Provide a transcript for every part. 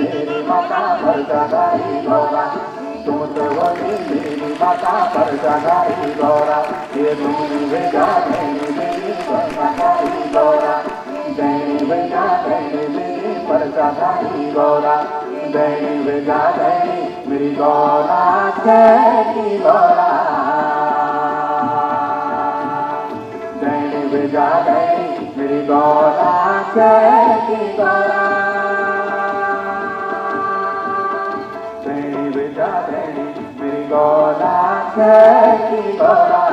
मेरी माता पर जगाई गौरा, तुम तो बोली मेरी माता पर जगाई गौरा, ये तुम भेजा मेरी जगाई गौरा, दैनी भेजा मेरी पर जगाई गौरा, दैनी भेजा मेरी गौरा की गौरा, दैनी भेजा मेरी गौरा की गौरा, मेरी गौरा की गौरा,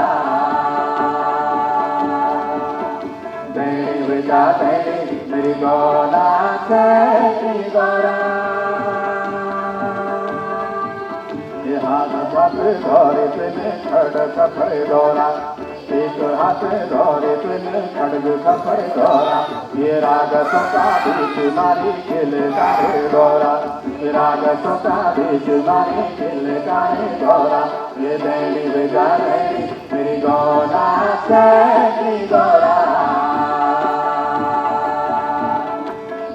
दैनी बेटा दैनी मेरी गौरा की गौरा, ये हाथ बात गौरे तुझे खड़ सफर गौरा, एक हाथ गौरे तुझे खड़ग सफर गौरा, ये राग सोता बीच मारी खिल गारे गौरा, ये राग सोता बीच मारी खिल गारे गौरा, ये दैनी बेजा दैनी मेरी गौरा की गौरा,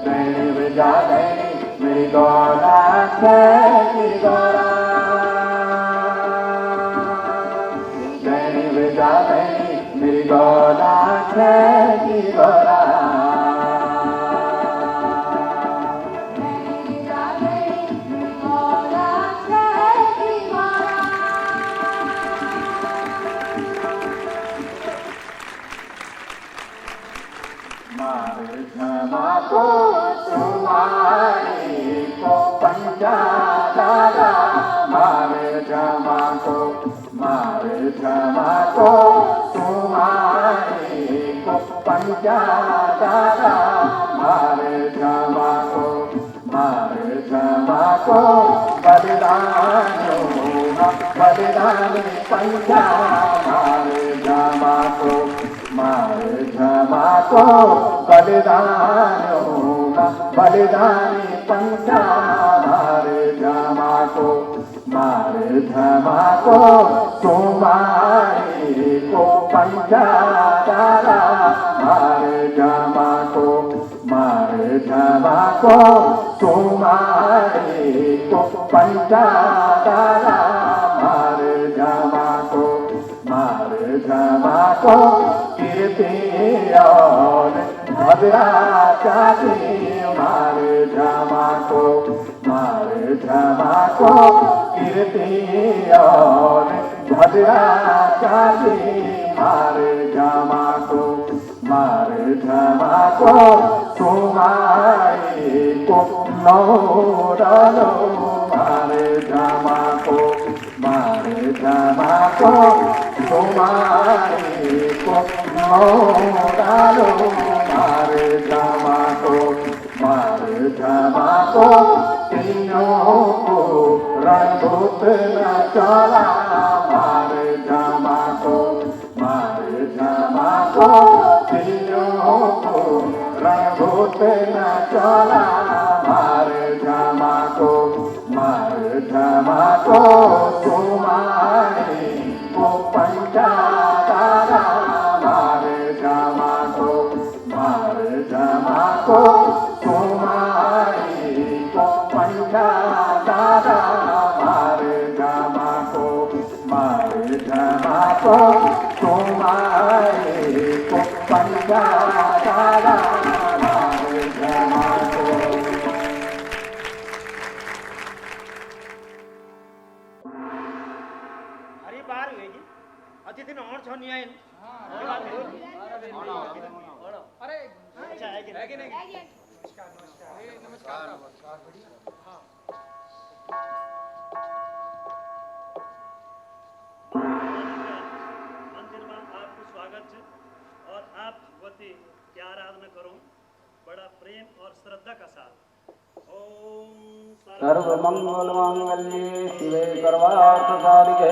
दैनी बेजा दैनी मेरी गौरा की गौरा, दैनी बेजा दैनी मेरी गौरा की गौरा, मारे क्षमा को तुम्हारी को पंचा दादा, मारे क्षमा को तुम्हारी को पंचा दादा, मारे क्षमा को बलिदानो बलिदानी पंचा, मारे क्षमा को बलिदानो बलिदानी पंचा, मारे क्षमा को तुम्हारी को पंचा दादा, मारे क्षमा को तुम्हारी को पंचा दादा, मारे क्षमा को कीर्ति और भद्रा चाची, मारे क्षमा को कीर्ति और भद्रा चाची, मारे क्षमा को तुम्हारी को नौरालो, मारे क्षमा को तुम्हारी को नौरालो, मारे क्षमा को तीनों को रणभूत न चला, मारे क्षमा को तीनों को रणभूत न चला, मारे क्षमा को तुम्हारी को पंचा दादा, मारे क्षमा को तुम्हारी को पंचा दादा, मारे क्षमा को तुम्हारे को पंजा दादा अतिथि ने और छो नहीं आए अरे अच्छा है कि नहीं नमस्कार नमस्कार नमस्कार हाँ मंदिर में आपको स्वागत है और आप भगवती की आराधना करो बड़ा प्रेम और श्रद्धा का साथ सर्वमंगल मांगल्ये शिवे सर्वार्थ साधिके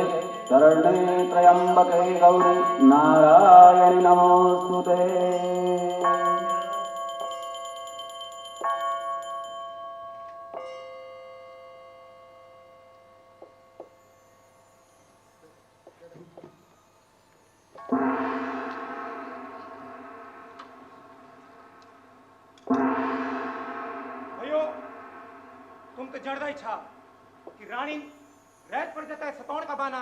शरण्ये त्र्यंबके गौरी नारायणि नमोस्तुते। तुम तो जड़ गई छा कि रानी रैत पर जाता है सतौड़ का बाना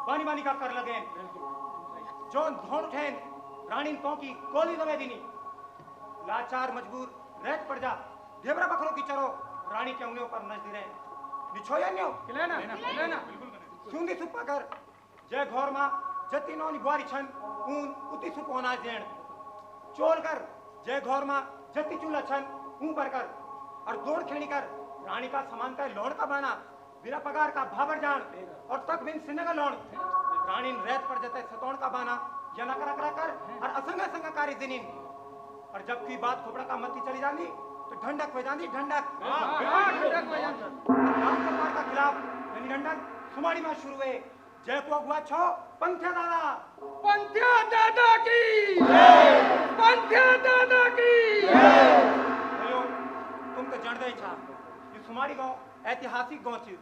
बानी बानी का कर लगे जो धोन उठे रानी तो की गोली दबे दीनी लाचार मजबूर रैत पर जा ढेबरा बकरों की चरो रानी के उंगलियों पर नच रहे निछोया न्यो लेना बिल्कुल सुंदी सुपा कर जय घोर मां जति नौनी ग्वारी छन ऊन उती सुप होना जेण चोल कर जय घोर मां जति चूला छन ऊपर कर और दौड़ खेणी कर रानी का समानता है लोण का बाना बिना पगार का भाबर जान और तक बिन सिने का लोण रानी रैत पर जते सतौड़ का बाना या नकरा करा कर और असंग असंग कारी दिनिन और जब की बात खोपड़ा का मत्ती चली जानी तो ढंडक हो जानी ढंडक ढंडक हो जानी राम सरकार का खिलाफ यानी ढंडक सुमाड़ी में शुरू हुए जय को अगुआ छो पंथ्या दादा की जय पंथ्या दादा की जय तुम तो जड़ दे छा सुमाड़ी गांव ऐतिहासिक गांव थी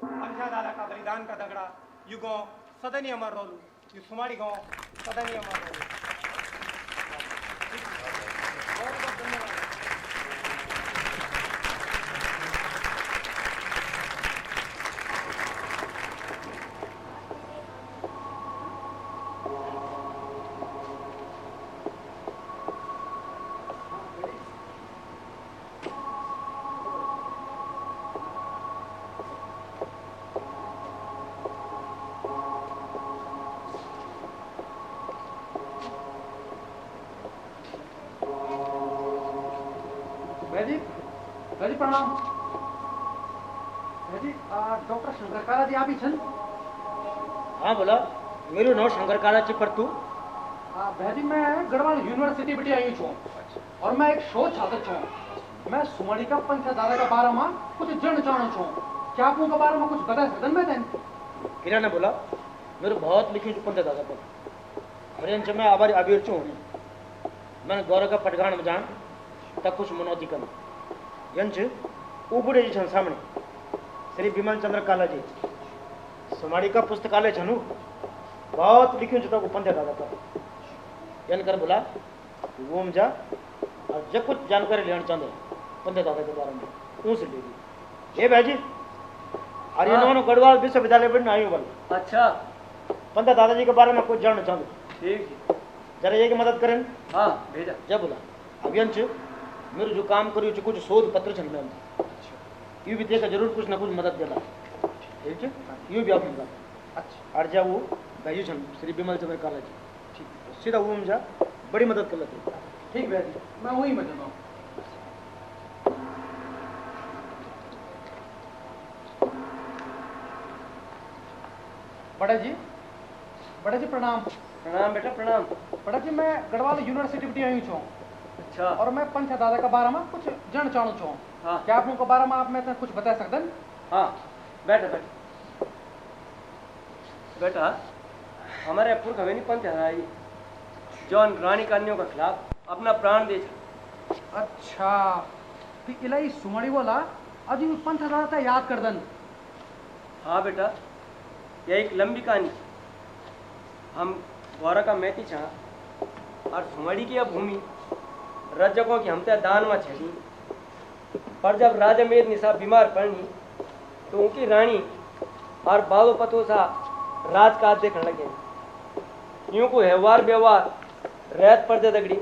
पंथ्या दादा का बलिदान का दगड़ा यू गांव सदनी अमर रोलू यू सुमाड़ी गांव सदनी अमर रोलू बहुत बहुत धन्यवाद जी प्रणाम जी डॉक्टर शंकर काला जी आप ही छन हाँ बोला मेरू नाम शंकर काला ची पर तू जी मैं गढ़वाल यूनिवर्सिटी बिटी आई छूं और मैं एक शोध छात्र छूं मैं सुमड़ी का पंथ्या दादा का बारे में कुछ जन चाहूं छूं क्या आपको के बारे में कुछ बता सकदन में देन किरा ने बोला मेरे बहुत लिखी पंथ्या दादा पर हरियंच में आभारी अबीर छूं मैंने गौरव का पटगान में जान तक कुछ मनोती कर यंच उबड़े जी छन सामने श्री विमल चंद्र काला जी सुमाड़ी का पुस्तकालय छनु बहुत लिखियो छ तो पंथ्या दादा पर यन कर बोला वो में जा और जब कुछ जानकारी लेना चाहते पंथ्या दादा के बारे में ऊँ से ले ली ये भाई जी अरे इन्होंने गढ़वाल विश्वविद्यालय पर आयु बल अच्छा पंथ्या दादा जी के बारे में कुछ जानना चाहते ठीक जरा ये की मदद करें हाँ भेजा जब बोला अभियंच मेरे जो काम करियो कुछ शोध पत्र छन में यू भी देखा जरूर कुछ ना कुछ मदद देला ठीक है यू भी आप मदद अच्छा और जब वो भाई छन श्री विमल चंद्र काला जी ठीक सीधा वो में जा बड़ी मदद कर लेते ठीक है जी मैं वही में जाता हूं बड़ा जी प्रणाम प्रणाम बेटा प्रणाम बड़ा जी मैं गढ़वाल यूनिवर्सिटी बिटी आई छूं अच्छा और मैं पंथ्या दादा के बारे में कुछ जन चाहूं छूं हाँ क्या आप उनके बारे में आप मैं कुछ बता सकदन हाँ बैठा बैठा बेटा हमारे पुरख हवेली पंथ हराई जौन रानी कन्याओं के खिलाफ अपना प्राण दे अच्छा तो इलाई सुमड़ी वाला अजी पंथ्या दादा का याद करदन हाँ बेटा यह एक लंबी कहानी हम गौरा का मैती चाह और सुमड़ी की यह भूमि रजकों की हमते दान में छेड़ी पर जब राजा मेर निशा बीमार पड़नी तो उनकी रानी और बाबू पतो सा राजकाज देखने लगे यूं को व्यवहार व्यवहार रैत प्रजा दगड़ी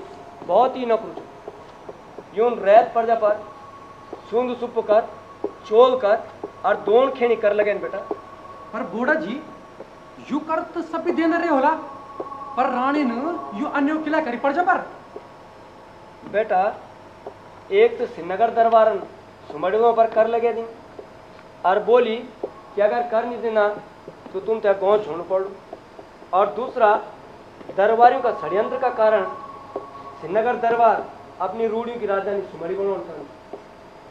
बहुत ही नकरू छो। यूं रैत प्रजा पर सूंद सुप कर चोल कर और दोन खेणी कर लगे बेटा। पर बूढ़ा जी यू कर तो सब भी देने रहे होला, पर रानी ने यू अन्य किला करी पड़ जा पर। बेटा एक तो श्रीनगर दरबारन सुमड़ियों पर कर लगे दी और बोली कि अगर कर नहीं देना तो तुम त्या गाँव छोड़ पड़ो, और दूसरा दरबारियों का षड्यंत्र का कारण श्रीनगर दरबार अपनी रूढ़ियों की राजधानी सुमड़ी बनाना।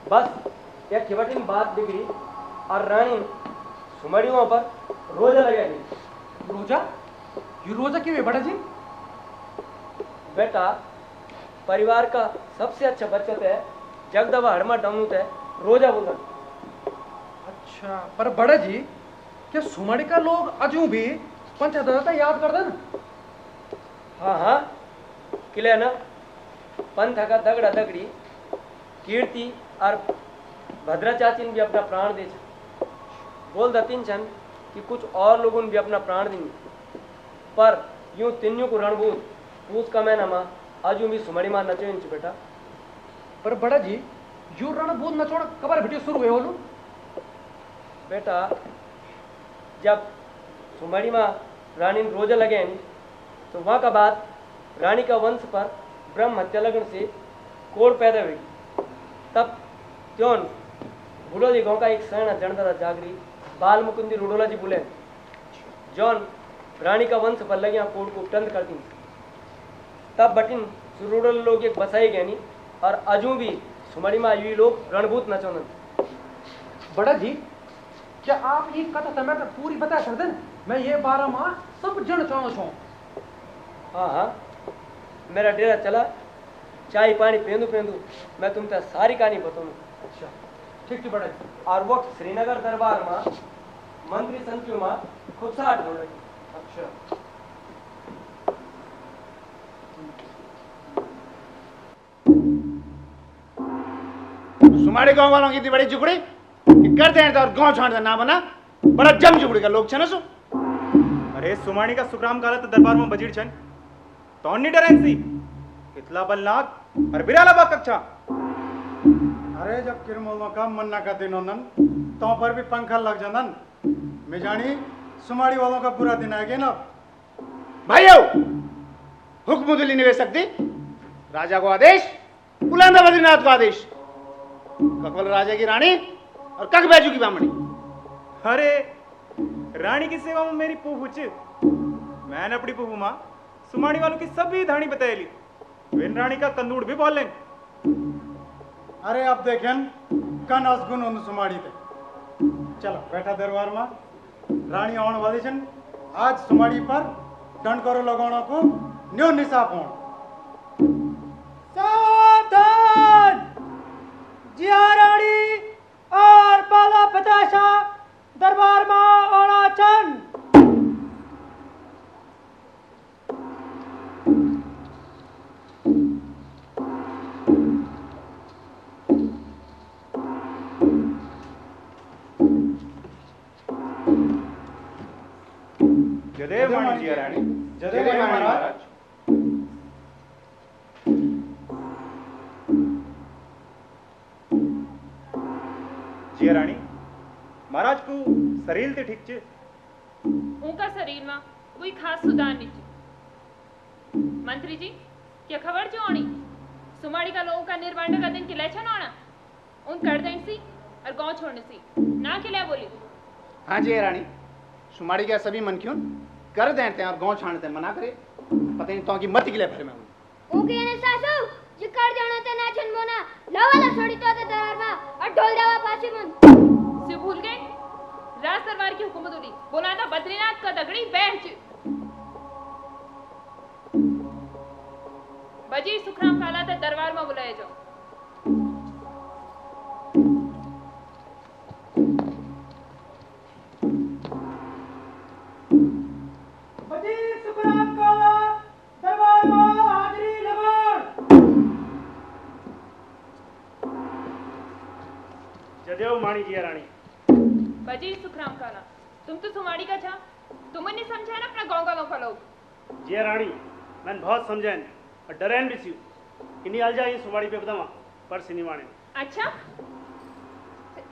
बस एक खिबटिन बात बिगड़ी और रानी सुमड़ियों पर रोजा लगा दी। रोजा? यू रोजा क्यों बड़ा जी? बेटा परिवार का सबसे अच्छा बचत है जगदबा हड़मा डमूत है रोजा बोला। अच्छा पर बड़ा जी क्या सुमड़ी का लोग अजू भी पंचदाता याद कर देन? हाँ हाँ किले ना पंथ का दगड़ा दगड़ी कीर्ति और भद्रा चाची ने भी अपना प्राण दे बोल दतीन छन कि कुछ और लोगों ने भी अपना प्राण देंगे, पर यूं तीनों को रणभूत पूछ का मैं नमा अजू भी सुमड़ी मार नचो इंच बेटा। पर बड़ा जी यू रणभूत नचोड़ कबर भिटी शुरू हुए होलू? बेटा जब सुमड़ी माँ रानी रोजा लगे तो वहाँ का बाद रानी का वंश पर ब्रह्म हत्या लगन से कोड़ पैदा हुई। तब त्यों भूलोजी गांव का एक सैना जनदरा जागरी बाल मुकुंदी रुडोला जी बोले जौन रानी का वंश पर लगिया कोड़ को टंद करती। तब बटिन रुडोल लोग एक बसाई गए और अजू भी सुमड़ी माँ यू लोग रणभूत नचोनन। बड़ा जी क्या आप ये कथा समय पर पूरी बता सकते हैं? मैं ये 12 माह सब जन चाहना छूँ। हाँ हाँ मेरा डेरा चला चाय पानी पेंदू पेंदू मैं तुमसे सारी कहानी बताऊँ। अच्छा ठीक है बड़ा जी। और वो श्रीनगर दरबार में मंत्री संचू में खुद साठ हो रही। अच्छा सुमाड़ी गांव वालों की इतनी बड़ी जुगड़ी कि कर दें और गांव छाड़ ना बना बड़ा जम जुगड़ी का लोग छे सो। अरे सुमाड़ी का सुग्राम काला तो दरबार में बजीड़ छन तो नहीं डरें सी कितला बलनाक और बिराला बाग कक्षा। अरे जब किरमोलों का मन्ना का दिन होनन तो पर भी पंखा लग जानन। मैं जानी सुमाड़ी वालों का पूरा दिन आएगा ना। भाइयों हुक्म दिल्ली निवेश सकती राजा को आदेश बुलंदा बद्रीनाथ को आदेश ककवल राजा की रानी और कक बैजू की बामणी। अरे रानी की सेवा में मेरी पूछ मैंने अपनी पूहू माँ सुमाड़ी वालों की सभी धानी बताई ली विन रानी का कंदूड़ भी बोल लें। अरे अब देखें कन असगुन उन सुमाड़ी थे। चलो बैठा दरबार में रानी आने वाली छन। आज सुमाड़ी पर दंड करो लगाना को न्यू निसाब हो। सावधान जिया रानी और बाला पचासा दरबार में आना चन। जदेव मानी जिया रानी जदेव मानी महाराज। जिया रानी महाराज को शरीर ते ठीक छे। उनका शरीर में कोई खास सुधार नहीं थी। मंत्री जी क्या खबर जो आनी सुमाड़ी का लोगों का निर्वाण का दिन किले छन आना उन कर दें सी और गांव छोड़ने सी ना किले बोली। हाँ जी रानी सुमाड़ी के सभी मन क्यों कर देते हैं और गांव छाड़ते हैं मना करे पता नहीं तो की मत के लिए भर में ओके ने सासू जी कर जाना ते ना छन मोना लवाला छोड़ी तो ते दरबार में और ढोल देवा पाछी मन से भूल गए राज सरवार की हुकूमत होली बोला था बद्रीनाथ का दगड़ी बैठ बजी सुखराम काला था दरबार में बुलाए जाओ। बजी सुखराम काला दरबार में हाजिरी लगाओ। जदेव मानी जिया रानी। बजी सुखराम काला तुम तो सुमाड़ी का था तुम्हें नहीं समझा ना अपना गांव का लोग जे रानी मैंने बहुत समझाइन और डरैन भी सी इन्हीं आल जाए सुवाड़ी पे बतावा पर सिनेमाने अच्छा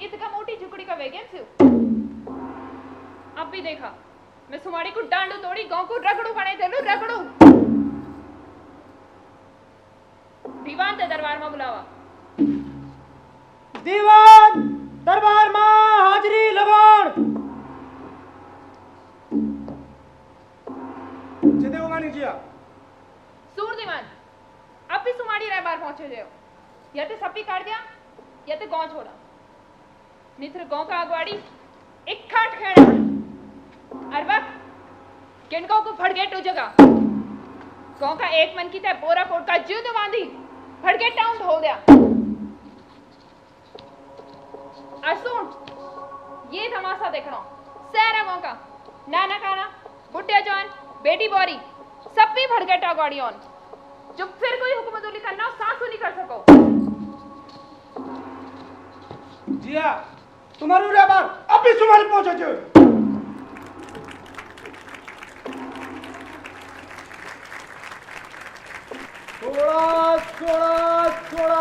इतना मोटी झुकड़ी का वैगन से अब भी देखा मैं सुमाड़ी को डांडू तोड़ी गांव को रगड़ू बने दे लो रगड़ू दीवान ते दरबार में बुलावा दीवान दरबार में हाजिरी लगान जिदे होगा नहीं जिया सूर दीवान अब भी सुमाड़ी रह बार पहुंचे जाओ या तो सप्पी काट दिया या तो गांव छोड़ा नित्र गांव का अगवाड़ी एक खाट खेड़ा और वक्त किनको को फड़गेट हो जगह गांव का एक मन की तय बोरा कोट का जुद बांधी फड़गेट टाउन ढोल दिया सुन ये तमाशा देखना सारा गांव का नाना काना बुढ़िया जवान बेटी बोरी सब भी फड़गेट अगवाड़ी ऑन जो फिर कोई हुक्मतुली करना हो सांस नहीं कर सको जिया तुम्हारू रे बार अब भी तुम्हारे पहुंचे जो सोड़ा सोड़ा सोड़ा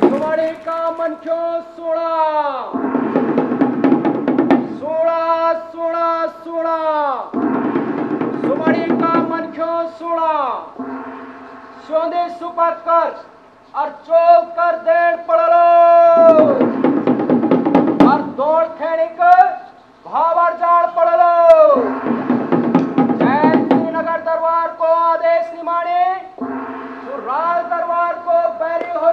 सुमाड़ी का मन क्यों soda soda soda soda Sumari का मन क्यों सोड़ा सोंदे सुपर कर और चोल कर देर पड़लो और दौड़ खेने को भावर जाड़ पड़लो नगर दरबार को आदेश निमाने तो राज दरबार को बैरी हो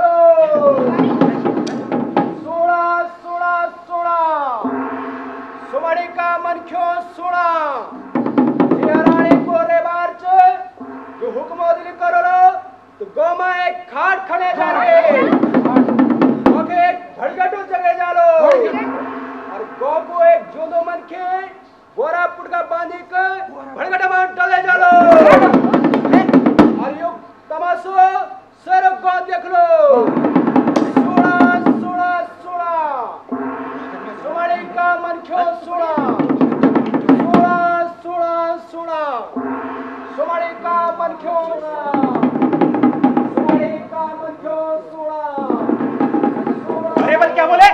सोड़ा सोड़ा सोड़ा सुमड़ी का मन क्यों सोड़ा रानी को रेबार जो हुक्म दिल करो तो गोमा एक खाट खड़े जा रहे ओके एक भड़गटू जगह जा लो और गो को एक जोदो मन के बोरा पुटका बांधी के भड़गटा मान टले जा लो और यो तमाशो सर को देख लो सोड़ा सोड़ा सोड़ा सुमाड़ी का मन क्यों soda soda soda soda Sumari का मन क्यों अरे बल क्या बोले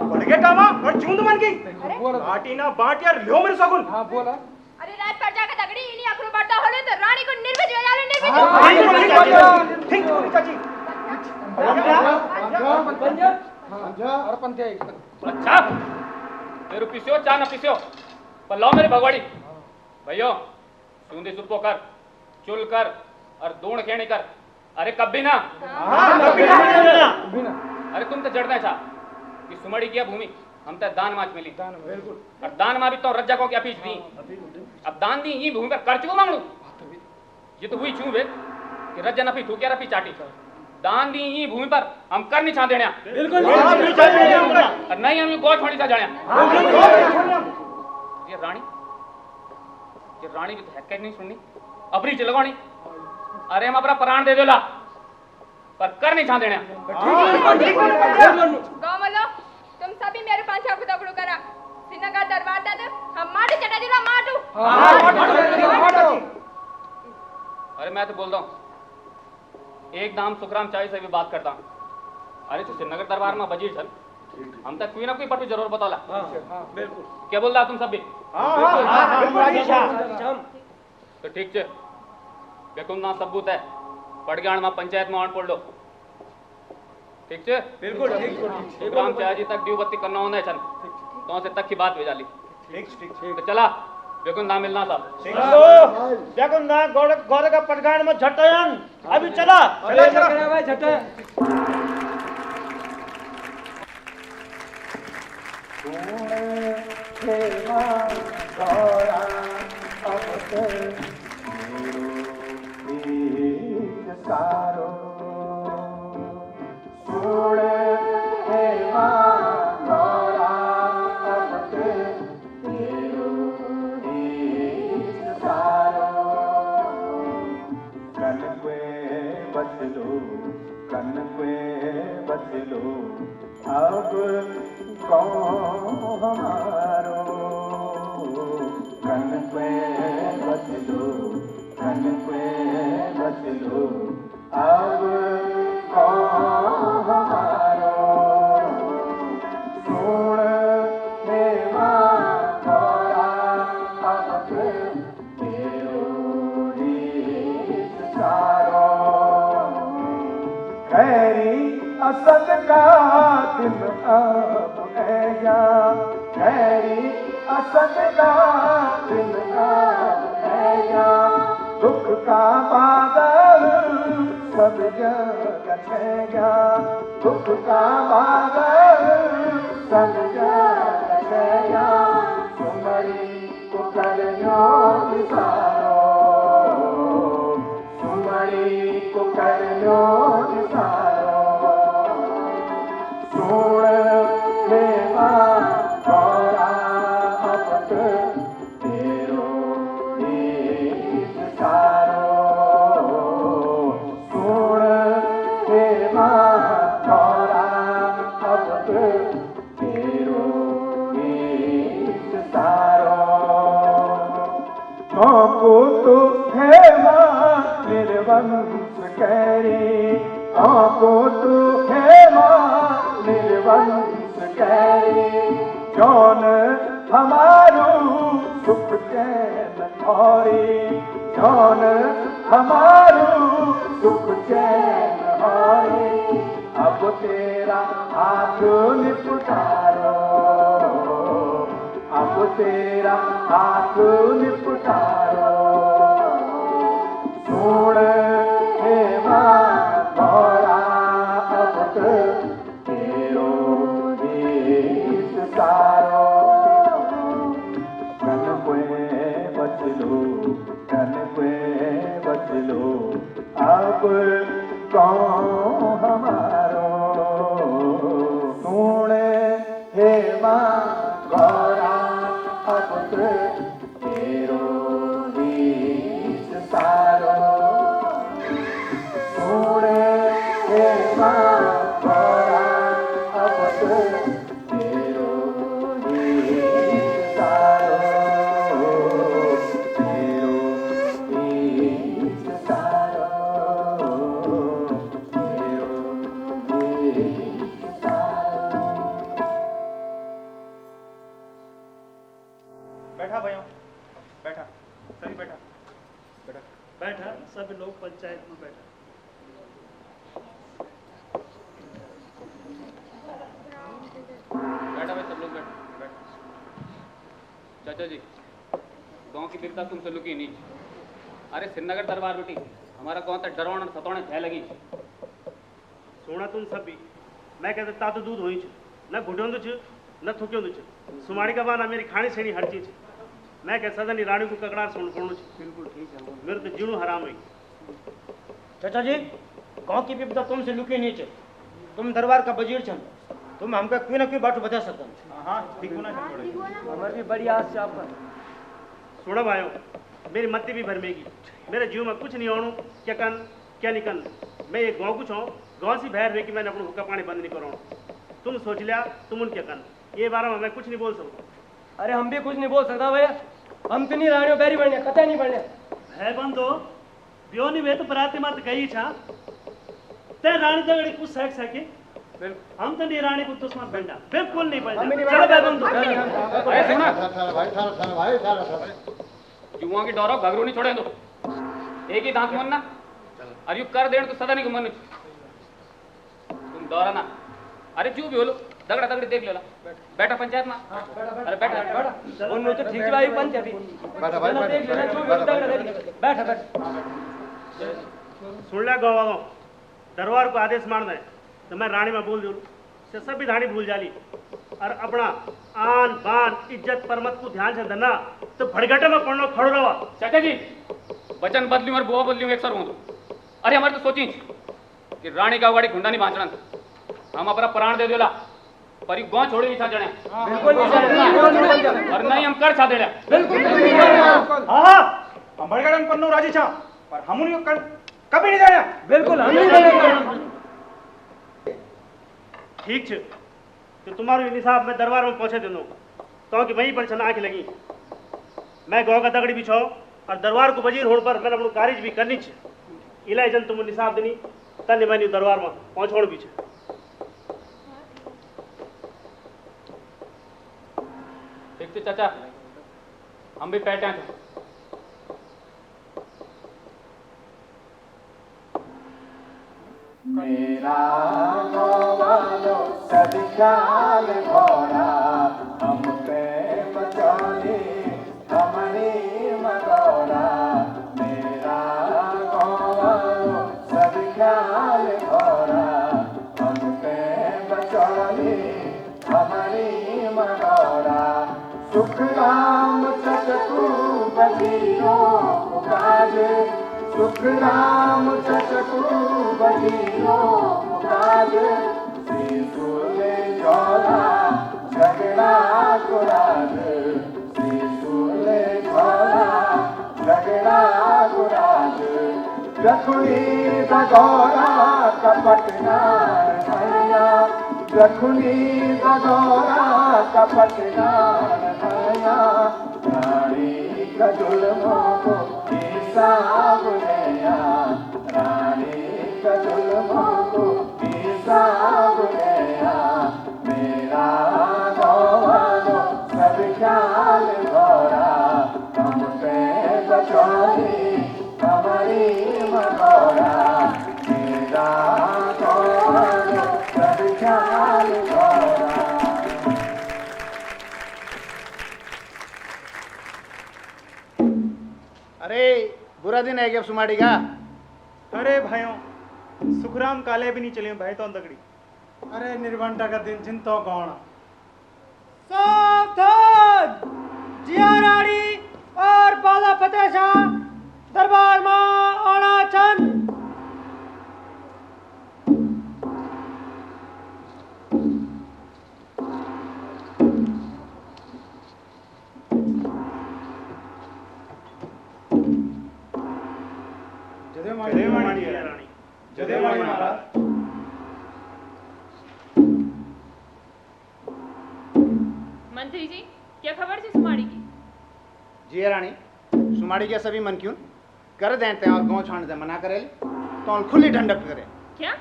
बढ़ गए कामा और चूंद मन की बाटी ना बाट यार लो मेरे सगुन हाँ बोला अरे रात पर जाकर तगड़ी इन्हीं आखिर बढ़ता होले तो रानी को निर्विज हो जाले निर्विज ठीक बोली चाची और पंथे अच्छा मेरे पिसियो चा न पिसियो पर लाओ मेरी भगवाड़ी भैयो सूंदी सुप्पो कर चुल कर और दूण खेणी कर अरे कभी ना अरे तुम तो जड़ना चाह कि सुमड़ी की भूमि हम तो दान माच मिली और दान मा भी तो रज्जा को क्या पीछ दी अब दान दी ये भूमि पर कर चुको मांगू ये तो हुई छू वे कि रज्जा ना पी ठूकिया रपी चाटी दान दी ये भूमि पर हम कर नहीं छा देना बिल्कुल और नहीं हम गौ छोड़ी सा जाना ये रानी भी तो है नहीं सुननी अपनी चलवानी अरे हम अपना प्राण दे देला पर कर नहीं छा देना गांव वालों तुम सभी मेरे पांच आंखों तकड़ो करा श्रीनगर दरबार दादे हम माटी चटा दिला माटू अरे मैं तो बोल रहा हूँ एक दाम सुखराम चाय से भी बात करता हूँ अरे तो श्रीनगर दरबार में बजीर चल हम तक कोई ना कोई पर भी जरूर बतौला बिल्कुल क्या बोल रहा तुम सब भी तो ठीक है बेकुम ना सबूत है पड़गाण में पंचायत में आन पड़ लो ठीक है बिल्कुल सुखराम चाय जी तक ड्यू बत्ती करना होना है चल तो से तक की बात भेजा ली ठीक तो चला बेकुन ना मिलना सब देखो ना गौर का पटगान में झटयन अभी चला भाई झटे अब कौन हमारो कन पे बचलो अब कौन हमारो सुन हेमा गौरा अब तेरो रीत सारो खैरी असद का दिन अब गया खैरी असद का दिन अब गया दुख का बादल सब जगह छेगा दुख का बादल सब जगह छेगा सुमरी को करनो निसारो सुमरी को करनो निसारो सुन हेमा गौरा अब तेरो रीत सारो सुन हेमा गौरा अब तेरो रीत सारो को तो हेमा निर्वंश कैरी को तो हेमा निर्वंश कैरी जौन हमारू सुख चैन हौरी जौन हमारू सुख चैन हौरी अब तेरा हाथ निपुटारो अब तेरा हाथ निपुटारो सुन हेमा गौरा अब तेरो रीत सारो कन पे बचलो अब कौन हमारो सुन हेमा गौरा अब तेरो रीत सारो सुन हेमा गौरा अब तेरो रीत सारो तेरो रीत सारो तेरो रीत सारो। बैठा भाइयों बैठा सभी बैठा बैठा बैठा सब लोग पंचायत में बैठा बैठा भाई सब लोग बैठ चाचा जी गांव की वीरता तुमसे लुकी नहीं अरे श्रीनगर दरबार बेटी हमारा गांव तक डरवाण सतोणे भय लगी सोना तुम सब भी मैं कहते तातो दूध हुई न घुटोंदु छ न थुक्योंदु छ सुमाड़ी का बाना मेरी खानी सेनी हर चीज मैं कह सदनी रानी को ककड़ार सुन पड़ो छ बिल्कुल ठीक है मेरे तो जीणु हराम है चाचा जी गांव की विपदा तुमसे लुकी नहीं है तुम दरबार का वजीर छन तुम हमका क्यों ना क्यों बाटू बता सकते हाँ दिखो ना हमारी भी बड़ी आस है आप पर सुनो भाइयों मेरी मत्ती भी भरमेगी मेरे जीव में कुछ नहीं होणु क्या कन क्या नहीं कन मैं ये गाँव कुछ हूँ गाँव से बाहर रह कि मैंने अपना हुक्का पानी बंद नहीं करो तुम सोच लिया तुम उन क्या कन ये बारे में मैं कुछ नहीं बोल सकता अरे हम भी कुछ नहीं बोल सकता भैया हम तो नहीं रानियों बैरी बढ़ने कतई नहीं बढ़ने है बंदो ब्यो नहीं वे तो बराती मत गई छा ते रानी दगड़ी कुछ सैक सके हम तो नहीं रानी को दुश्मन बनना बिल्कुल नहीं बनना चलो बे बंदो अरे सुना जुआ की डोरो घगरू नहीं छोड़े दो एक ही दांत मन ना अरे यू कर देण तो सदा नहीं मन तुम डोरा ना अरे क्यों भी बोलो दगड़ा दगड़ी देख लेला बैठा पंचायत में अरे बैठा बैठा उन तो ठीक भाई पंचायत बैठा भाई देख लेना जो भी दगड़ा देख बैठा बैठा सुन लिया गाँव वालों दरबार को आदेश मारना है तो मैं रानी में बोल दूँ से सभी धानी भूल जाली और अपना आन बान इज्जत परमत को ध्यान से धरना तो भड़गटे में पड़ना खड़ो रहा चाचा जी वचन बदलूं और बुआ बदलूं एक सर हूं अरे हमारे तो सोची कि रानी का गाड़ी खुंडा नहीं बांचना हम अपना प्राण दे देला पर गांव छोड़े नहीं छा जणे बिल्कुल और नहीं हम कर छा देला बिल्कुल हाँ हम भड़गटे में पन्नू राजी छा पर हम उन्हें कभी नहीं देना बिल्कुल हम नहीं देंगे ठीक है तो तुम्हारे निसाब मैं दरबार में पहुंचे दे दूंगा तो कि वहीं पर छना आंख लगी मैं गाँव का दगड़ी बिछाओ और दरबार को वजीर होने पर मैंने अपनी कारिज भी करनी चाहिए इलाही जन तुम निसाब दिनी तने मैंने दरबार में पहुंचोड़ भी छे। ठीक है चाचा, हम भी पैटे हैं। मेरा गोवालो सदिशाल घोड़ा हम पे बचौली हमारी मगोरा। मेरा गोवालो सदिशाल घोड़ा हम पे बचौली हमारी मगोरा। सुख राम चटकू बजियो काज, सुख राम चटकू बजियो काज। श्रीसूले झोला झगड़ा कुराज, श्रीसूले झोला झगड़ा कुराज। रखुनी दगोरा कपट नार भैया, रखुनी दगोरा कपट नार भैया। रानी का जुल्मों को हिसाब लिया, रानी का जुल्मों को हिसाब लिया। मेरा गोवालो सब ख्याल घोरा हम पे बचौली हमारी मगोरा। मेरा गोवालो सब ख्याल घोरा। अरे बुरा दिन है क्या सुमाड़ी का? अरे भाइयों, सुखराम काले भी नहीं चले भाई तो तगड़ी। अरे निर्वंटा का दिन चिंतो कौन? सावधान! जिया रानी और बाला फतेह शाह दरबार में आना चन। मंत्री जी, क्या खबर थी सुमाड़ी की? जी रानी, सुमाड़ी के सभी मन क्यों कर देते हैं और गांव छाण दे मना करे तो खुली ठंडक करे। क्या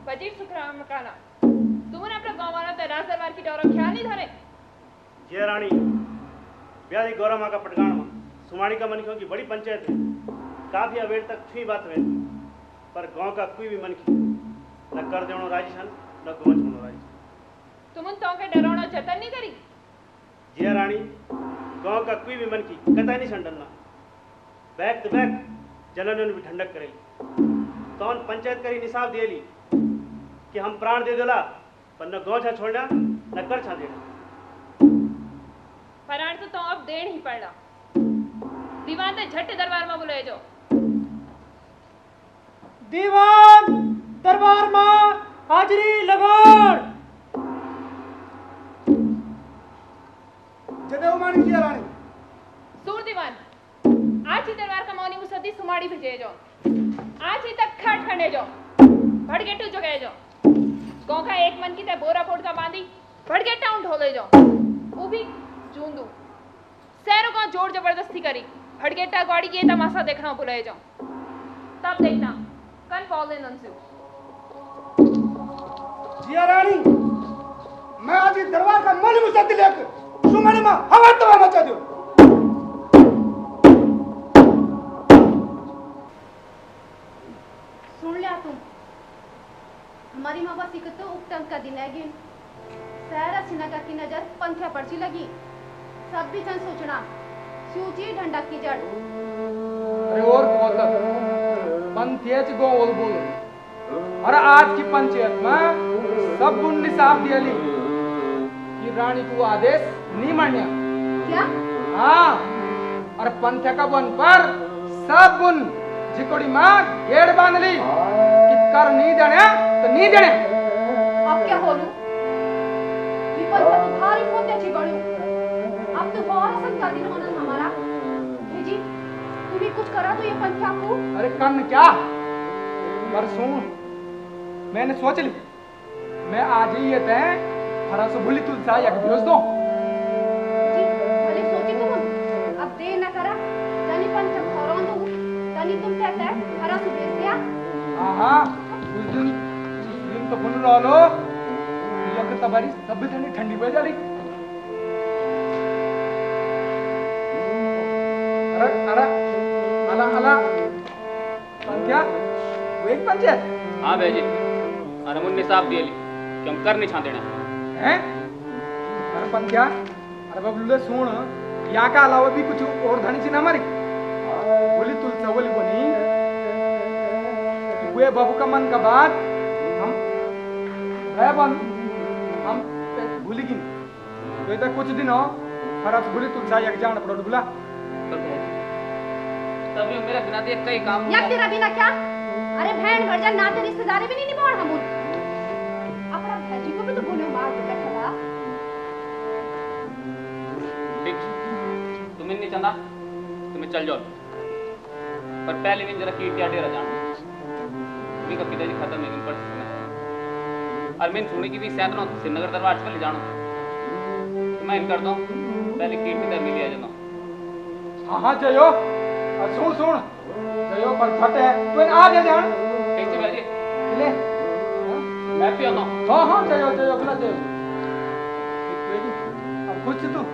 वजीर सुखराम काला, तुमने अपना गांव वालों ते राज दरबार की डोरा ख्याल नहीं धरे? जय रानी, ब्याजी गौरा माँ का पटगान में सुमाड़ी का मन की बड़ी पंचायत है। काफी अवेर तक छुई बात हुए, पर गांव का कोई भी मन की न कर देवनो राजी सन न गोंच होनो राजी। तुम उन तो के डरावना जतन नहीं करी? जय रानी, गांव का कोई भी मन की कतई नहीं संडलना। बैक टू बैक जनन भी ठंडक करेली। तौन पंचायत करी निसाब देली कि हम प्राण दे देला, पर न गांव छा छोड़ना न कर छा देना। प्राण तो अब देण ही पड़ा। दीवान ते झट दरबार में बुलाए जो। दीवान दरबार में हाजिरी लगाड़। जदेव मानी जी रानी। सूर दीवान, आज ही दरबार का मौनी मुसद्दी सुमाड़ी भेजे जो। आज ही तक खट खंडे जो, भड़गेटू जो गए जो। गांव का एक मन की ते बोरा फोड़ का बांधी भड़गेटा उन ढोले जो। वो भी जूंदू सैरों का जोर जबरदस्ती करी भड़गेटा गाड़ी के तमाशा देखना बुलाए जो। तब देखना कल फॉल इन उनसे। जिया रानी, मैं आज इस दरबार का मौनी मुसद्दी लेकर सुमाड़ी में हवा तवा मचा दो। सुन लिया तुम, हमारी माँ बस इकतो उपटंक का दिन है गिन। सारा सिनका की नजर पंथ्या पर्ची लगी। सब भी जन सोचना सूची ढंडक की जड़। अरे और कौन पंचायत गो बोल बोल। और आज की पंचायत में सब गुण निसाब दियली कि रानी को आदेश नहीं मान्या। क्या? हाँ, और पंथ्या का वन पर सब गुण जिकोड़ी माँ गेड़ बांध ली कि कर नहीं देने तो नहीं देने। अब क्या बोलूं? विपंथ तो भारी फोते छी बड़ू। अब तो बहुत संता दिन होना हमारा। भेजी, तुम्हें कुछ करा तो ये पंथ्या को। अरे कन्न क्या? पर सुन, मैंने सोच ली, मैं आज ही ये तय हरा से भूली तुलसा या भेज दो। जी, भले सोची तुम। अब देर न करा, तनी पंथ्या खोरों दो, तनी नहीं तुम कहते हैं हरा सुबह दिया हाँ उस दिन तो बुन लो यक तबारी सब जनी ठंडी पे जाली अरे अरे अला अला पंचायत वो एक पंचायत हाँ भाई अरे मुन्ने साहब दिए कि हम कर नहीं छा देना हैं अरे पंचायत अरे बबलू सुन यहाँ का अलावा भी कुछ और धनी सी ना हमारी बोली तुलसा बोली बनी हुए बाबू का मन का बात हम है बन हम भूली की तो इधर कुछ दिन हो फरस भूली तुलसा एक जान पड़ो बुला तभी मेरा बिना देख कई काम या तेरा बिना क्या अरे बहन भरजा नाते रिश्तेदारी भी नहीं निभाओ हम अपना भाजी को भी तो बोले मार दे बैठा ठीक तुम्हें नहीं चंदा तुम्हें चल जाओ पर पहले दिन जरा कीट या डेरा जान मी का पिताजी खत्म है दिन पर और मैं सुनी की भी शायद ना श्रीनगर दरबार चले जानो तो मैं इन कर दूं पहले कीट की मिल आ जाना हाँ हाँ जयो सुन सुन जयो पर फट है तो आ जा ध्यान ठीक है भाई ले मैं भी आता हूं हाँ हाँ जयो जयो बुला जयो अब कुछ तू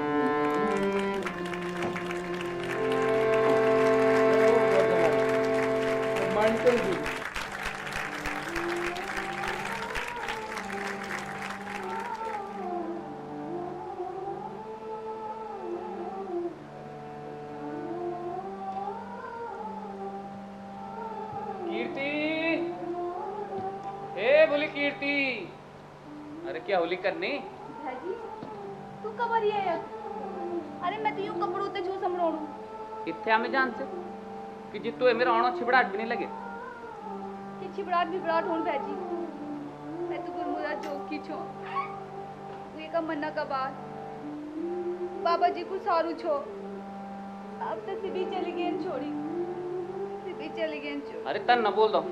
कीर्ति अरे क्या होली करनी भाजी तू कब आ रही है अरे मैं तो यूं कपड़ों ते छू समरोणू इत्थे हमें जान से कि जितो है मेरा आना छिबड़ाट भी नहीं लगे कि छिबड़ाट भी बड़ाट होन भाजी मैं तो गुरमुरा जोक की छो ये का मन्ना का बात बाबा जी को सारू छो अब तो सीधी चली गई छोड़ी सीधी चली गई छोड़ी अरे तन न बोल दो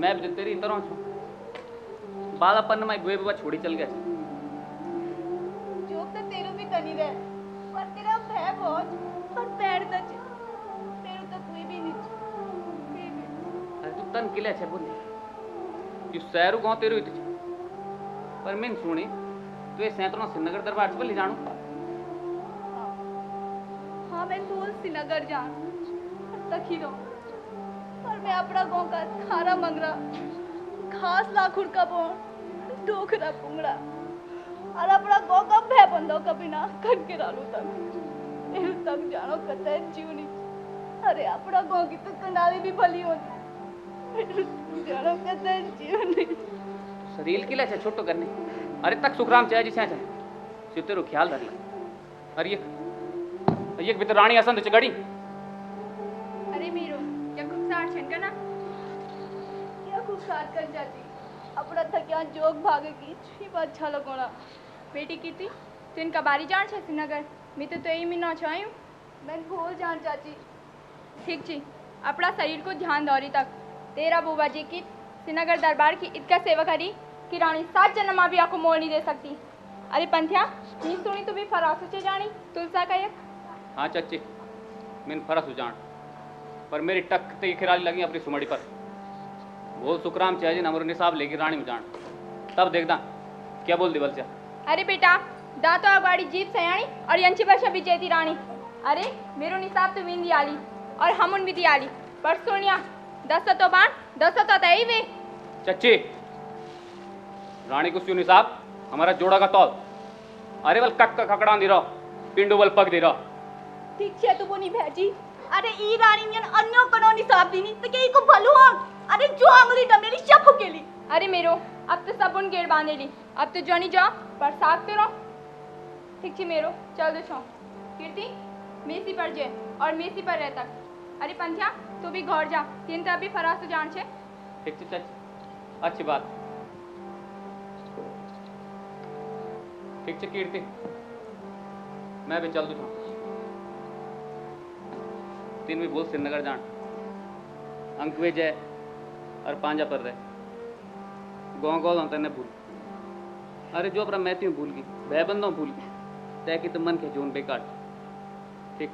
मैं भी तेरी तरह छू बालापन में गोए बाबा छोड़ी चल गया जोक तो तेरू भी कनी रहे पर तेरा भय बहुत और पैर न तेरू तो कोई भी नहीं अरे तू तन किले छे बोल कि शहरु गांव तेरू इत पर मैं सुनी तू ये सैतरो श्रीनगर दरबार से ले जानू हाँ मैं तो श्रीनगर जान तक ही रहो पर मैं अपना गांव का खारा मंगरा घास लाखुर का बोन डोकरा पुंगड़ा और अपना गांव का भय बंदो कभी ना कन के डालू तक जानो कते जीवनी अरे अपना गांव की तो कंडाली भी भली होती जानो कते जीवनी शरीर के लिए छोटो करने अरे तक सुखराम चाहे जी चाहे सिर तेरो ख्याल रख ले अरे ये भीतर रानी असंत चगड़ी अरे मीरो क्या खुशार छनका ना क्या खुशार कर जाती अपना थकियान जोग भागेगी छी बात अच्छा लगोना बेटी कीती तिन का बारी जान छे श्रीनगर मैं तो यही में ना चाहूं मैं भूल जान चाची ठीक छी अपना शरीर को ध्यान दौरी तक तेरा बुआ जी की श्रीनगर दरबार की इतका सेवा करी कि रानी 7 जन्म भी आपको मोड़ नहीं दे सकती अरे पंथिया नी सुनी तो भी फरासु से जानी तुलसा का एक हाँ चाची मैंने फरस हो जान पर मेरी टक ते खिराली लगी अपनी सुमड़ी पर बोल सुखराम चाहे जी नमर निसाब लेगी रानी में जान तब देखना क्या बोल दी बल से अरे बेटा दातो अगाड़ी जीप सयाणी और यंची वर्षा विजयती रानी अरे मेरो निसाब तो विंदी आली और हम उन विधि आली पर सुनिया 10 तो बाण 10 तो तई वे चच्ची रानी को सुनी साहब हमारा जोड़ा का तौल अरे बल कक का खकड़ा दी रहो पिंडो बल पग दे रहो ठीक छे तू बोनी भेजी अरे ई रानी ने अन्यो कनो निसाब दीनी तो के को भलो हो अरे जो आंगली डमेली सब केली अरे मेरो अब तो सब उन गेड़ बांधेली अब तो जनी जा पर सागते रहो ठीक छे मेरो चल दे छो कीर्ति मेसी पर जे और मेसी पर रह तक अरे पंथ्या तू भी घर जा तीन तो अभी फरास तो जान छे ठीक छे चाची अच्छी बात ठीक छे कीर्ति मैं भी चल दूँ तीन भी बोल श्रीनगर जान अंक वे जय और पांजा पर रहे गाँव गाँव तेने भूल अरे जो अपना मैथी में भूल गई भय बंदों भूल गई तय की तो मन के जोन बेकार ठीक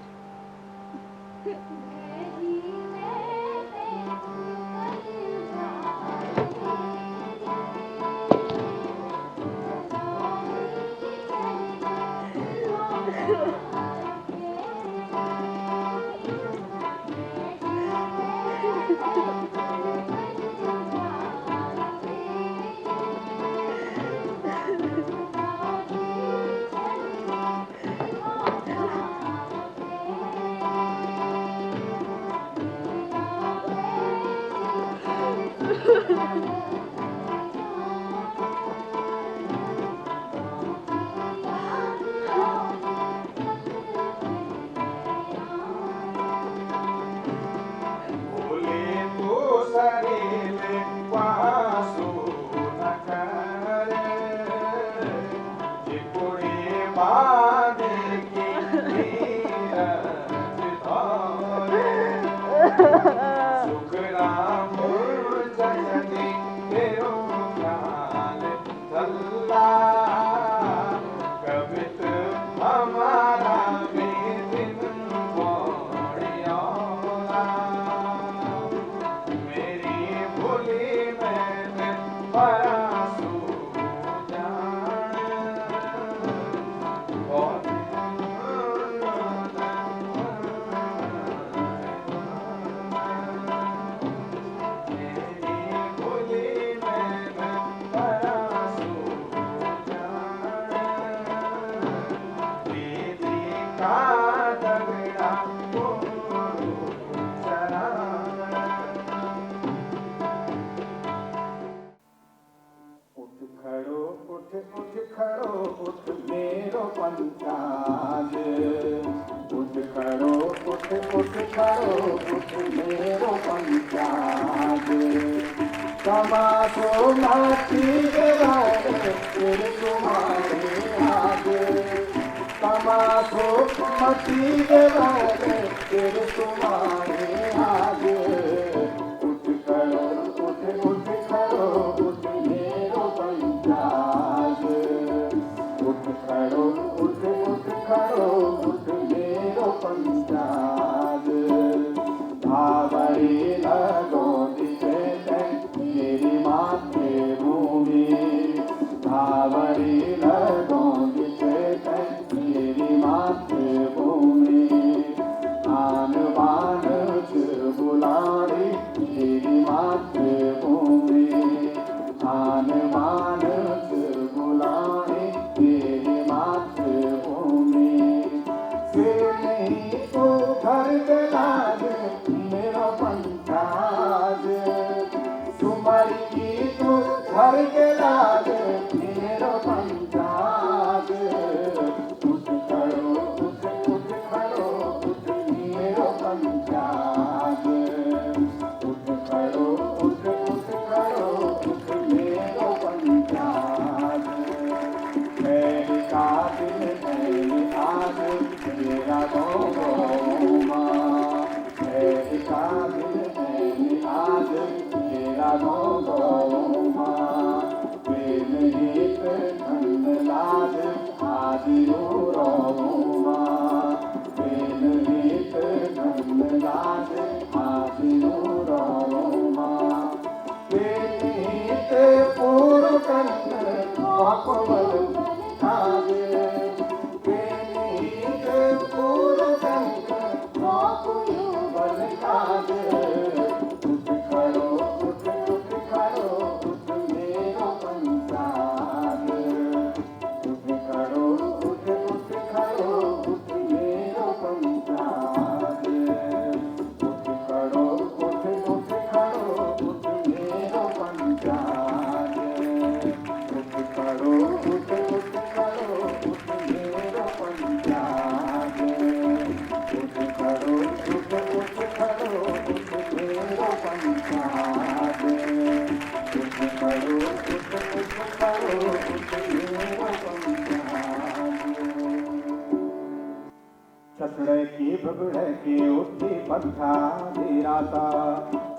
चकड़े की बिगड़े के उठी पंथा धीराता,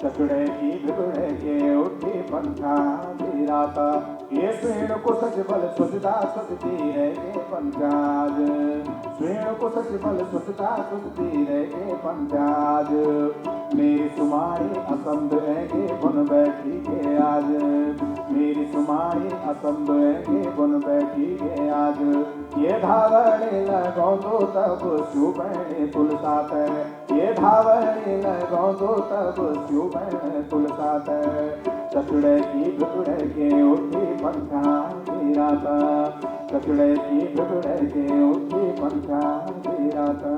चकड़े की बिगड़े के उठी पंथा धीराता, ये स्वेण को सच बल सुचता सुचती रह के पंचाज, स्वेण को सच बल सुचता सुचती रह के पंचाज, मेरी सुमारी असंध है के बन बैठी के आज, मेरी सुमारी असंध है के बन बैठी के आज, ये धावणे लगो तो तब सुबह तुलसात ये धावणे लगो तो तब सुबह तुलसात कचड़े की ढुकड़े के उठी पंखा गिराता कचड़े की ढुकड़े के उठी पंखा गिराता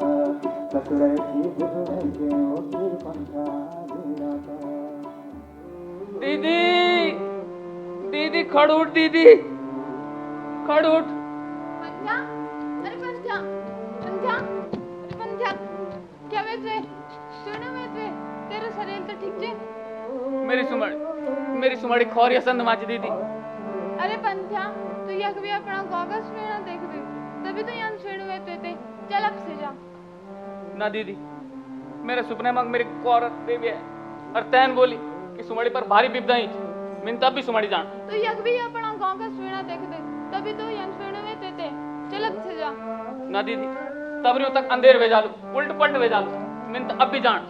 कचड़े की ढुकड़े के उठी पंखा गिराता। दीदी दीदी खड़ उठ दीदी खड़ उठ। पंजा, अरे पंजा, पंजा, अरे पंजा, क्या वेट रे? सुनो वेट रे, तेरा शरीर तो ठीक है? मेरी सुमड़ी खोरी असंद माची दीदी। अरे पंजा, तू यह भी अपना कागज में ना देख दे, तभी तो यहाँ छेड़ हुए थे, चल अब से जा। ना दीदी, मेरे सुपने में मेरी औरत देवी है और तैन बोली कि सुमड़ी पर भारी विपदा ही मैं तब भी सुमड़ी जान। तो यह भी अपना कागज में ना देख दे, तभी तो यहाँ छेड़ हुए थे, चल अब से जा। ना दीदी, तब रे तक अंधेर भेजा लू, उल्ट पलट भेजा लू, मैं अब भी जान।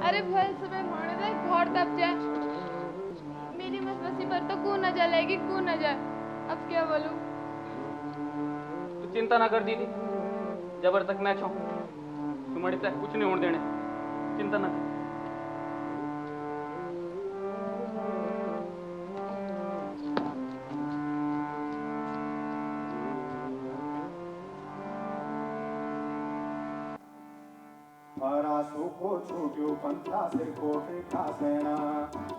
अरे भाई सुबह मोड़े दे, घर तब जाए। मेरी मसवसी पर तो कू न जलेगी, कू न जाए। अब क्या बोलूं? तू चिंता ना कर दीदी, जबर तक मैं छो सुमड़ी तक कुछ नहीं होने देने, चिंता ना कर। मरासू को छूट्यो पंथा सिर कोटे खासेना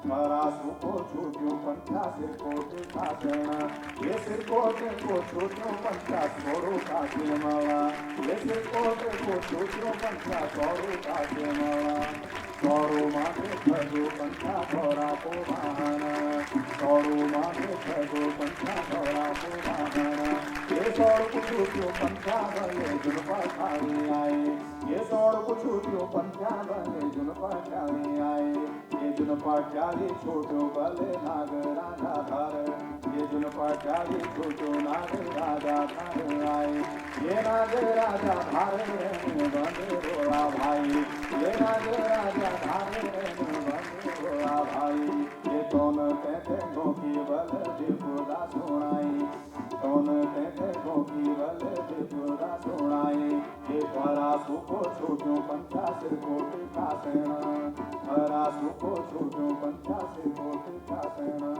मरासू को छूट्यो पंथा सिर कोटे खासेना ये सिर कोटे को छूट्यो पंथा छोड़ो काटे माला ये सिर कोटे को छूट्यो पंथा छोड़ो काटे माला छोड़ो माथे खजो पंथा छोड़ा को बहाना छोड़ो माथे खजो पंथा छोड़ा को बहाना ये छोड़ को छूट्यो पंथा भले जुल्फा खाली आए ये छोड़ को छूट्यो पंथा भले जुल्फा खाली आए ये जुल्फा चाली छोटो भले नाग राजा धार ये जुल्फा चाली छोटो नाग राजा धार आए ये नाग राजा धार बंद रोड़ा भाई ये नाग राजा धार बंद रोड़ा भाई ये दोनों कहते गोकी बल दिपुदा सुनाई दोनों कहते गोकी बल दिपुदा सुनाई ये परासु को छूट्यो पंथा सिर कोटे खासेना परासु को छूट्यो पंथा सिर कोटे खासेना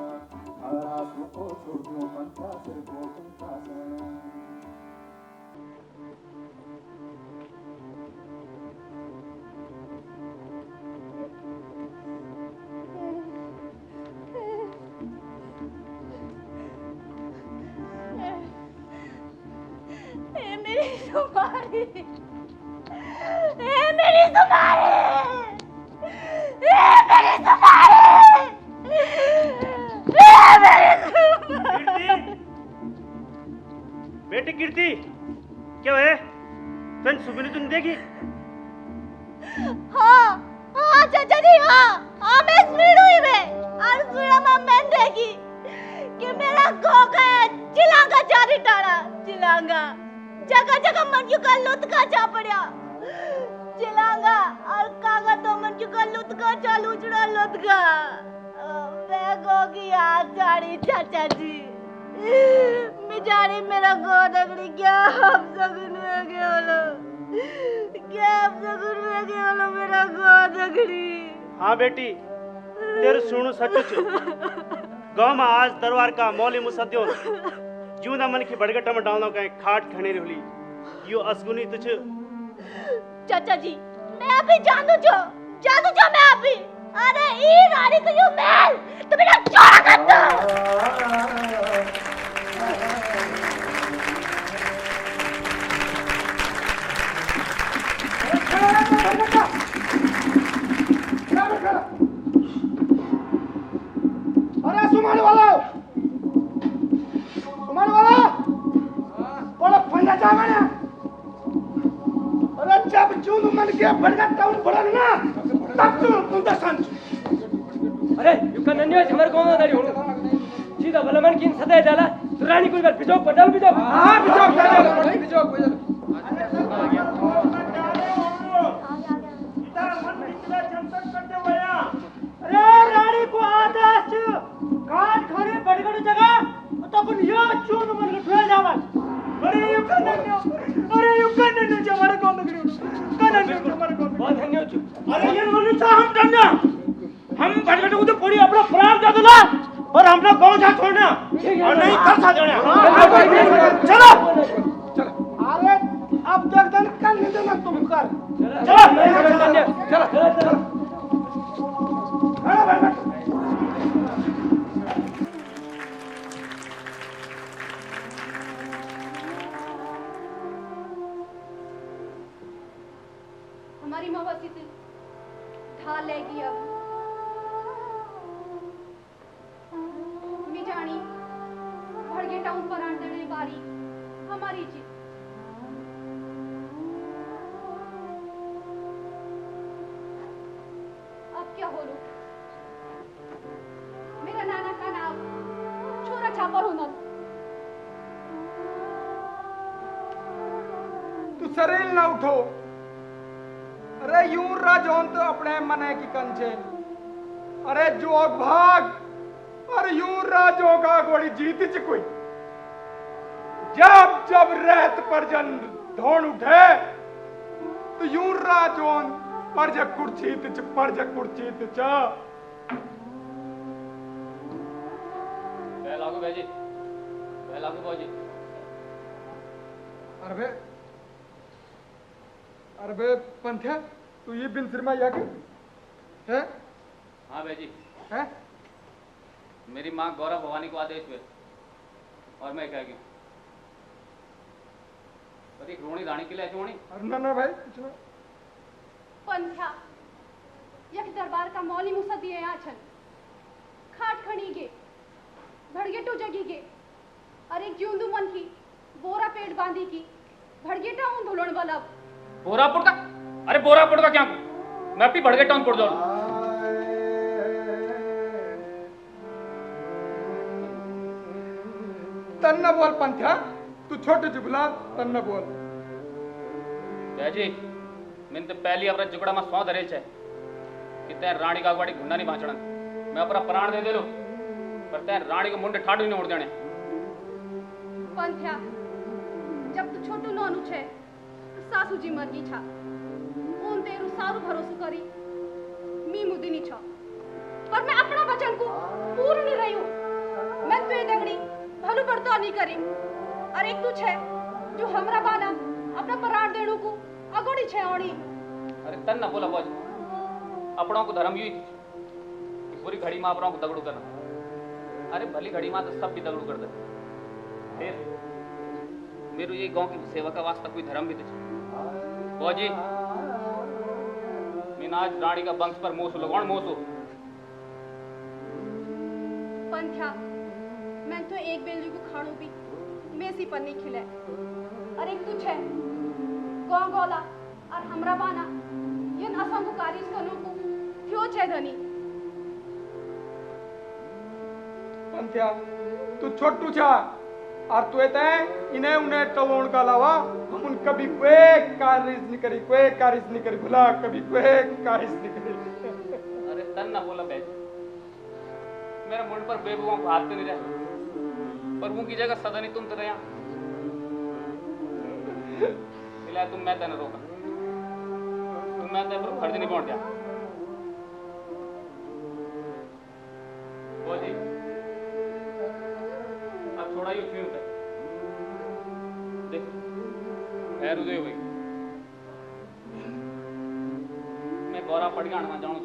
परासु को छूट्यो पंथा सिर कोटे खासेना। मेरी सुमारी मेरी सुमारी मेरी सुमारी बेटी कीर्ति क्या है? तुम सुबह तुमने देखी? हाँ हाँ चाचा जी हाँ मैं स्पीड हुई और स्पीड में मैं देखी कि मेरा गोगा चिलांगा चारी टाड़ा चिलांगा जगह जगह मन का लुत का चा पड़ा चिलांगा और कागा तो मन का लुत का चालू चढ़ा लुत का मैं गोगी हाथ जाड़ी चाचा जी बेचारी मेरा गोद अगड़ी क्या अब सगुन में गया लो क्या अब सगुन में गया लो मेरा गोद अगड़ी। हाँ बेटी तेरे सुनो सच गांव में आज दरबार का मौली मुसद्दियों जूदा मन की बड़गटा में डालना कहीं खाट खने रही यो असगुनी तुझ चाचा जी मैं अभी जानू जो मैं अभी अरे ई रानी को यू मैल तो मेरा चोरा कर दो। अरे सुमारी वाला बड़ा फंदा चावा ना अरे जब जून मन के बड़गा टाउन बड़ा ना तब तुम तो संच अरे युका नन्या झमर गांव दाड़ी हो सीधा भला मन किन सदा डाला तो रानी कोई बार बिजोक पड़ल बिजोक हां बिजोक अरे रानी को आदेश काट खड़े बड़गड़ जगह तो अपन यो चून मन के ठोल जावन अरे अरे यू कन्न न हमारे कौन लग कन्न न हमारे कौन बहुत धन्यवाद। अरे ये बोलू था हम डरना हम भटकट को तो पूरी अपना प्राण दे दूंगा पर हमने गांव जा छोड़ना और नहीं कर सा देना चलो अरे अब तक तन कर नहीं देना तुम कर चलो चलो हमारी मवासी से ढाल लेगी अब मिजानी भड़गे टाउन पर आने देने बारी हमारी जी अब क्या हो लो मेरा नाना का नाम छोरा छापर होना तू सरेल ना उठो अरे यूं राजों तो अपने मने की कंचे अरे जोग भाग और यूं राजों का गोड़ी जीत च कोई जब जब रहत पर जन धोन उठे तो यूं राजों पर जब कुर्सीत च पर जब कुर्सीत च लागू भाई जी लागू भाई जी अरे पंथ्या तू ये बिन सिरमा या के है हाँ भाई जी है मेरी माँ गौरव भवानी को आदेश हुए और मैं क्या क्यों पर एक रोणी रानी के लिए क्यों नहीं अरे ना भाई कुछ ना पंथा यक दरबार का मौली मुसा दिए आछन खाट खणी गे भड़गे टू जगी गे अरे क्यों मन की बोरा पेट बांधी की भड़गे टाउन धुलण वाला बोरापुर का अरे बोरापुर का क्या मैं भी भड़के टाउन पड़ जाऊं तन्ना बोल पंथ्या तू छोटे जुगला तन्ना बोल जय जी मैंने तो पहली अपना जुगड़ा में सौ धरे छे कि तै रानी का अगवाड़ी घुंडा नहीं भाचड़न मैं अपना प्राण दे दे लो पर तै रानी को मुंडे ठाड़ नहीं उड़ देने पंथ्या जब तू छोटू नोनू छे सासू जी मर गई छा उन तेरू सारू भरोसा करी मी मुदिनी छा पर मैं अपना वचन को पूर्ण नहीं रही हूँ मैं तो ये दगड़ी भलू बढ़ता नहीं करी और एक तू छे जो हमरा बाना अपना प्राण देणु को अगोड़ी छे ओड़ी अरे तन ना बोला बाज अपनों को धर्म युई थी पूरी घड़ी मां अपनों को दगड़ू करना अरे भली घड़ी मां तो सब भी दगड़ू कर दे फिर मेरे ये गांव की सेवा का वास्ता कोई धर्म भी तो जी मीनाज रानी का वंश पर मोसू लगवान मोसू पंथ्या मैं तो एक बेली को खाणू भी मेसी पर नहीं खिले और एक तू छे गांव गोला और हमरा बाना यन असंग कारिस कनो को थियो छे धनी पंथ्या तू छोटू छा और तू ते इन्हें उन्हें टलोण का अलावा हम उन कभी कोई कारिस नहीं करी भला कभी कोई कारिस नहीं करी अरे तन ना बोला बैठ मेरे मुंड पर बेबुओं को हाथ नहीं रहे पर उनकी जगह सदा नहीं तुम तो रहा इलाय तुम मैं तेने रोका तुम मैं तेरे पर फर्ज नहीं पहुंच गया वो जी अब छोड़ा ही क्यों है देख खैर उदय हुई मैं गौरा पड़गाण में जाऊं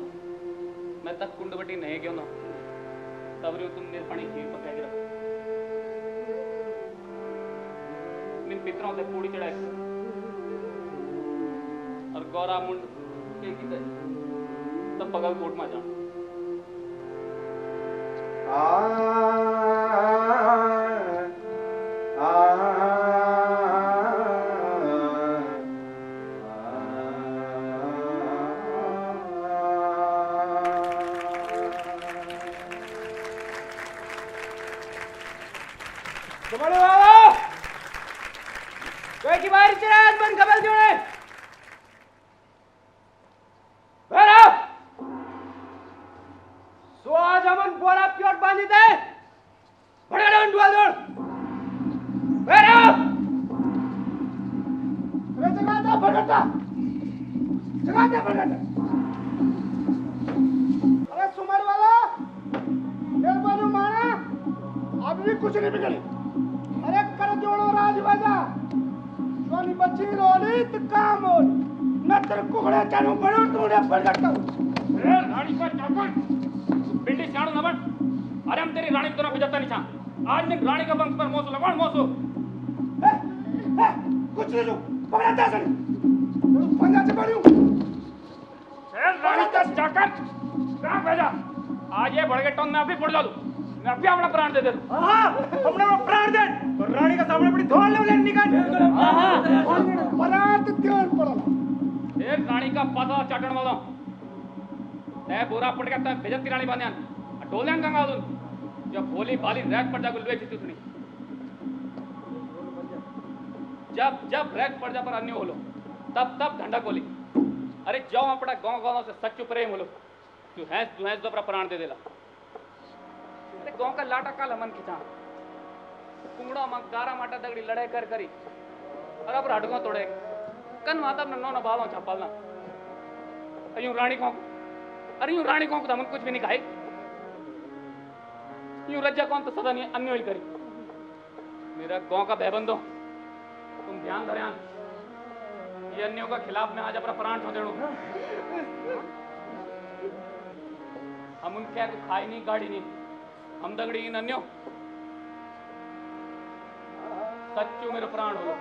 मैं तक कुंडवटी नहीं क्यों ना तब रे तुम निर्पणी खीर पका के रख मिन पितरों से पूड़ी चढ़ाए और गौरा मुंड के की तब पगल कोट में जाऊं तुम्हारे बाबा कोई की बाहर चला बन खबर जोड़े बेरा सो आज हमन बोरा प्योर बांधी दे बड़ा डंडुआ जोड़ बेरा बड़गट्टा जगा दे बड़गट्टा। अरे सुमर वाला देर बानू माना अब भी कुछ नहीं बिगड़ी। अरे कर जोड़ो राजवाजा सोनी बच्ची रोली तो काम हो न तेरे कुकड़ा चालू पड़ो तूने बड़गट्टा। ए रानी का चाकर पिंडी चाड़ू न बन। अरे हम तेरी रानी की तरफ बजाता नहीं था। आज दिन रानी का वंश पर मोसो लगवान मोसो। कुछ नहीं जो पकड़ा था सनी पंजा से पड़ियो। शेर रानी का चाकर कहाँ भेजा? आज ये बड़गे टोन में अभी पड़ जालू। मैं अभी अपना प्राण दे दूँ। हाँ हमने वो प्राण दे तो रानी का सामने बड़ी धोल ले निकाल। हाँ प्राण तो ध्यान पड़ा। शेर रानी का पता चाटन वाला। तय बोरा पड़ गया तय बेजती रानी बांधियान। डोलियान गंगा दूँ। जब भोली बाली रैक पड़ जाकर लुए चित्तू सुनी। जब रैक पड़ जा पर अन्य होलो तब धंडा कोली। अरे जाओ अपना गांव से सच्चू प्रेम होलो तू हैंस तो अपना प्राण दे देला। अरे गांव का लाटा काला मन खिंचा कुंगड़ा मां गारा माटा दगड़ी लड़ाई कर करी और अब हडको तोड़े कन माता अपना नौ बालों छापालना। यूं रानी को अरे यूं रानी को तो कुछ भी नहीं खाई। यूं रज्जा कौन तो सदा नहीं अन्य ही करी। मेरा गांव का भयबंदो तुम ध्यान धरे ये अन्यों का खिलाफ में आज अपना प्राण छोड़ देणू। हम उनके को खाई नहीं गाड़ी नहीं हम दगड़ी इन अन्यों सच्चू मेरे प्राण हो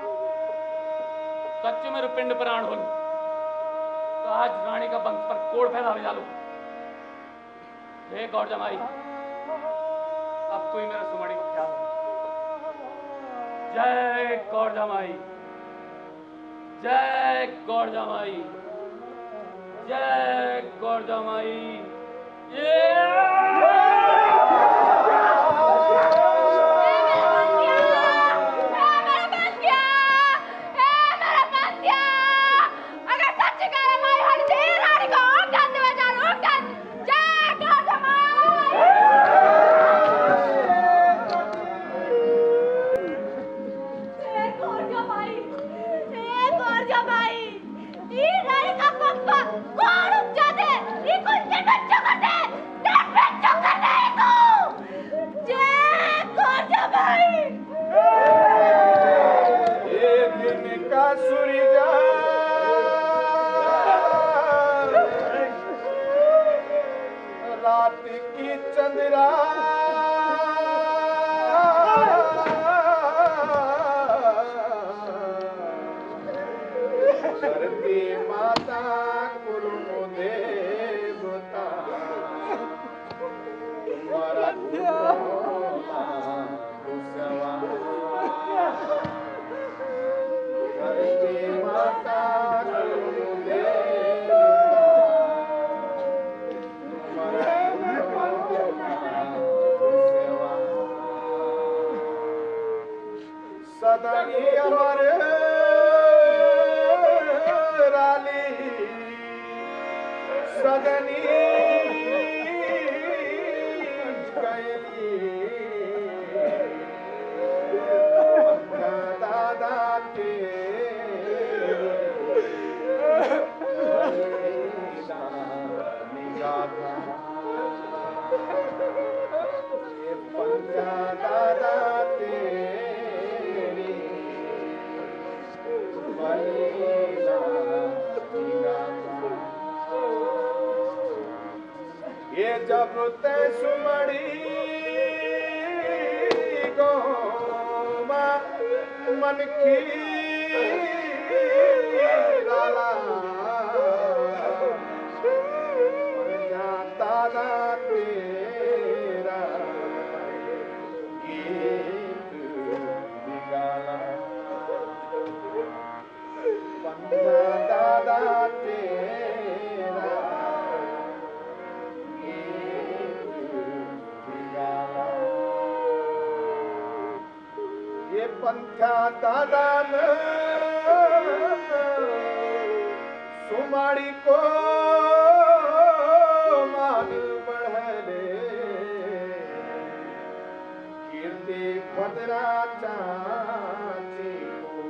सच्चू मेरे पिंड प्राण हो तो आज रानी का वंश पर कोड़ पैदा हो जालो। जय गौर जमाई अब तू ही मेरा सुमड़ी को ख्याल जय गौर जमाई जय गौर जमाई जय गौर जमाई। जब ते सुमड़ी को मन की लाला जाता ना तेरा गीत निकाला पंजा दादा तेरा ये पंथा दादा ने सुमाड़ी को मान बढ़ले कीर्ति भद्रा चाची को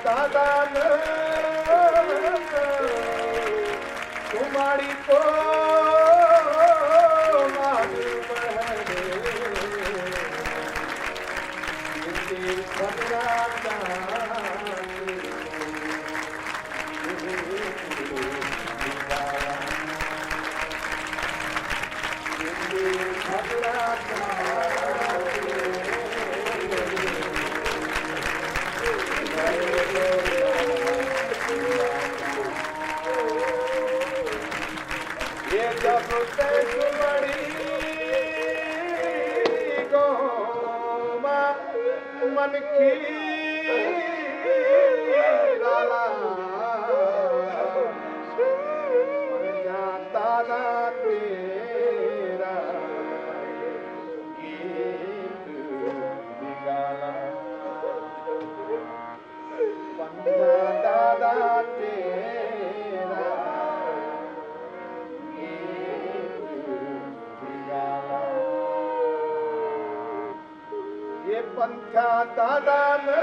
दादा तुम्हारी को मान बहरे ये जब तुम्हारी गोमा मन की लाला दादा तेरा गीत निकाला पंजा दादा तेरा ये पंथा दादा न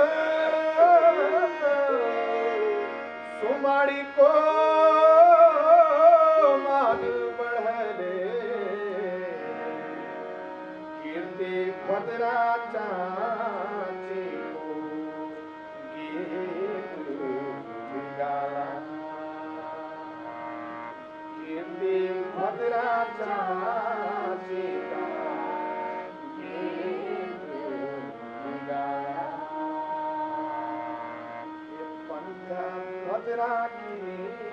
सुमाड़ी को मान बढ़ले कीर्ति भद्रा चाची को गीत गाला कीर्ति भद्रा चाची का भद्रा की